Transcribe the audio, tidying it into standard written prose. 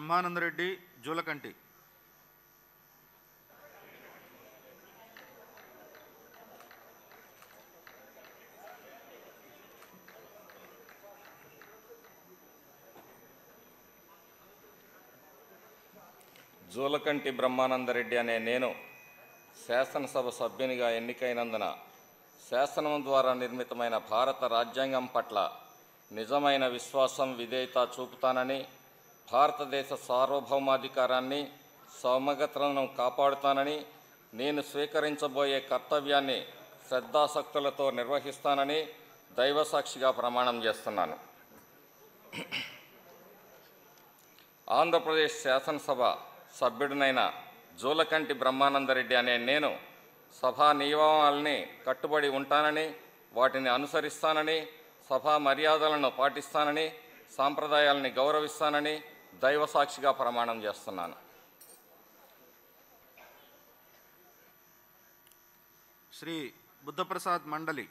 బ్రహ్మానందరెడ్డి జూలకంటి. జూలకంటి బ్రహ్మానందరెడ్డి అనే నేను శాసనసభ సభ్యునిగా ఎన్నికైనందున శాసనం ద్వారా నిర్మితమైన భారత రాజ్యాంగం పట్ల నిజమైన విశ్వాసం, విధేయత చూపుతానని, భారతదేశ సార్వభౌమాధికారాన్ని, సమగ్రతలను కాపాడుతానని, నేను స్వీకరించబోయే కర్తవ్యాన్ని శ్రద్ధాసక్తులతో నిర్వహిస్తానని దైవసాక్షిగా ప్రమాణం చేస్తున్నాను. ఆంధ్రప్రదేశ్ శాసనసభ సభ్యుడినైన జూలకంటి బ్రహ్మానందరెడ్డి అనే నేను సభా నియమావళిని కట్టుబడి ఉంటానని, వాటిని అనుసరిస్తానని, సభా మర్యాదలను పాటిస్తానని, సాంప్రదాయాలని గౌరవిస్తానని దైవసాక్షిగా ప్రమాణం చేస్తున్నాను. శ్రీ బుద్ధప్రసాద్ మండలి.